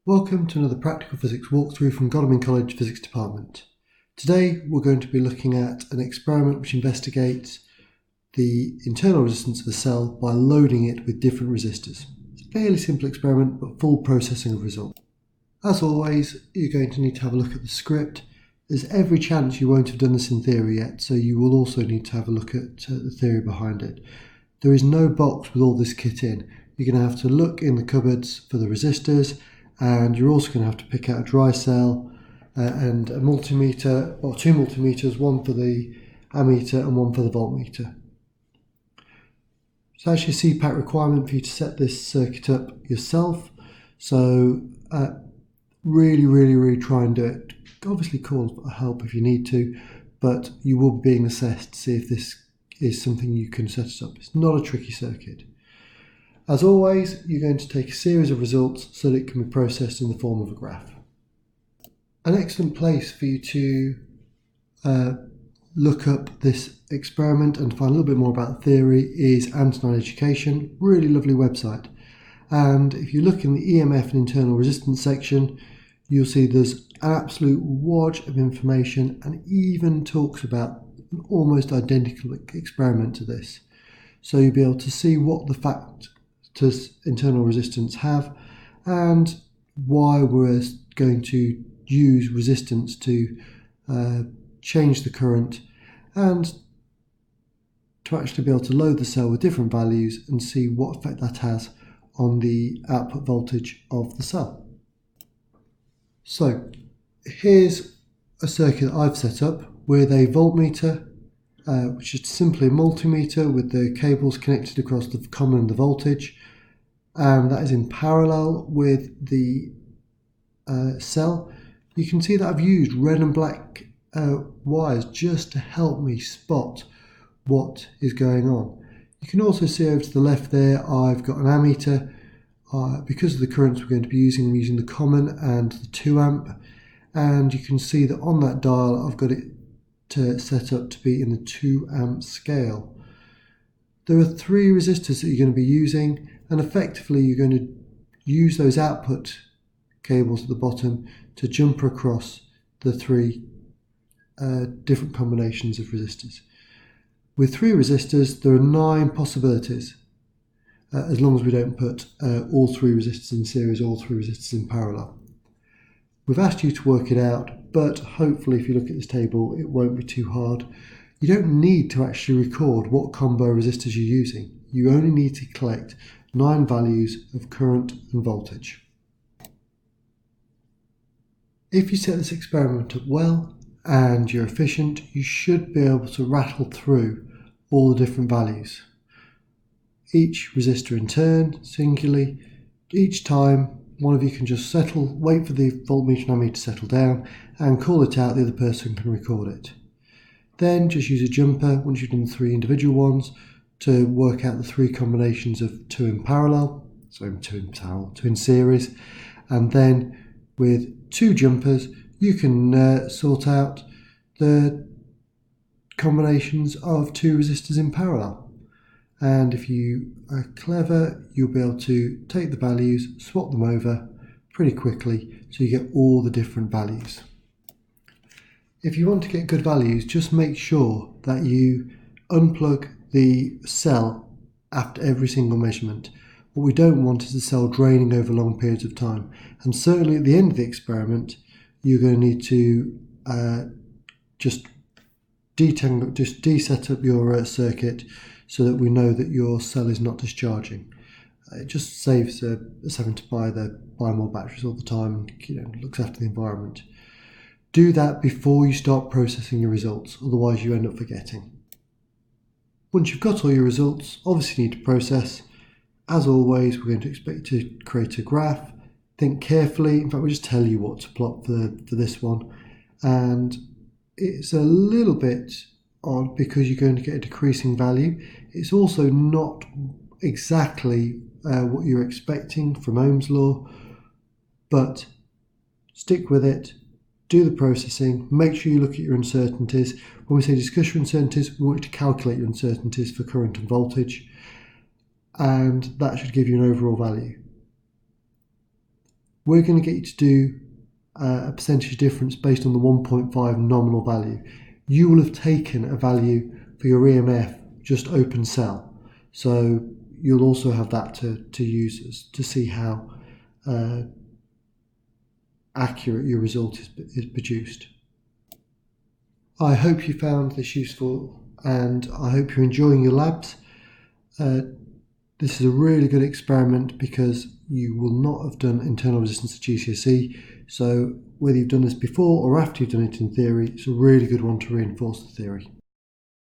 Welcome to another practical physics walkthrough from Godalming College Physics Department. Today we're going to be looking at an experiment which investigates the internal resistance of a cell by loading it with different resistors. It's a fairly simple experiment but full processing of results. As always, you're going to need to have a look at the script. There's every chance you won't have done this in theory yet, so you will also need to have a look at the theory behind it. There is no box with all this kit in. You're going to have to look in the cupboards for the resistors, and you're also going to have to pick out a dry cell and a multimeter, or two multimeters, one for the ammeter and one for the voltmeter. So that's your CPAT requirement for you to set this circuit up yourself. So really try and do it. Obviously call for help if you need to, but you will be being assessed to see if this is something you can set up. It's not a tricky circuit. As always, you're going to take a series of results so that it can be processed in the form of a graph. An excellent place for you to look up this experiment and find a little bit more about the theory is Antonine Education, really lovely website. And if you look in the EMF and internal resistance section, you'll see there's an absolute wad of information and even talks about an almost identical experiment to this. So you'll be able to see what the factors internal resistance have and why we're going to use resistance to change the current and to actually be able to load the cell with different values and see what effect that has on the output voltage of the cell. So here's a circuit I've set up with a voltmeter, which is simply a multimeter with the cables connected across the common and the voltage, and that is in parallel with the cell. You can see that I've used red and black wires just to help me spot what is going on. You can also see over to the left there I've got an ammeter. Because of the currents we're going to be using, I'm using the common and the 2 amp, and you can see that on that dial I've got it set up to be in the 2 amp scale. There are 3 resistors that you're going to be using, and effectively you're going to use those output cables at the bottom to jumper across the 3 different combinations of resistors. With 3 resistors there are 9 possibilities. As long as we don't put all 3 resistors in series, all 3 resistors in parallel. We've asked you to work it out, but hopefully if you look at this table it won't be too hard. You don't need to actually record what combo resistors you're using. You only need to collect 9 values of current and voltage. If you set this experiment up well and you're efficient, you should be able to rattle through all the different values. Each resistor in turn, singularly. Each time, one of you can just wait for the voltmeter and ammeter to settle down and call it out, the other person can record it. Then just use a jumper, once you've done the 3 individual ones, to work out the 3 combinations of 2 in parallel, 2 in series, and then with 2 jumpers you can sort out the combinations of 2 resistors in parallel. And if you are clever, you'll be able to take the values, swap them over pretty quickly so you get all the different values. If you want to get good values, just make sure that you unplug the cell after every single measurement. What we don't want is the cell draining over long periods of time. And certainly at the end of the experiment, you're going to need to just de-set up your circuit so that we know that your cell is not discharging. It just saves us having to buy more batteries all the time and looks after the environment. Do that before you start processing your results, otherwise you end up forgetting. Once you've got all your results, obviously you need to process. As always, we're going to expect you to create a graph. Think carefully. In fact, we'll just tell you what to plot for this one. And it's a little bit odd because you're going to get a decreasing value. It's also not exactly what you're expecting from Ohm's law, but stick with it, do the processing, make sure you look at your uncertainties. When we say discuss your uncertainties, we want you to calculate your uncertainties for current and voltage, and that should give you an overall value. we're going to get you to do a percentage difference based on the 1.5 nominal value. You will have taken a value for your EMF, just open cell. So you'll also have that to use to see how accurate your result is produced. I hope you found this useful, and I hope you're enjoying your labs. This is a really good experiment because you will not have done internal resistance at GCSE, so whether you've done this before or after you've done it in theory, it's a really good one to reinforce the theory.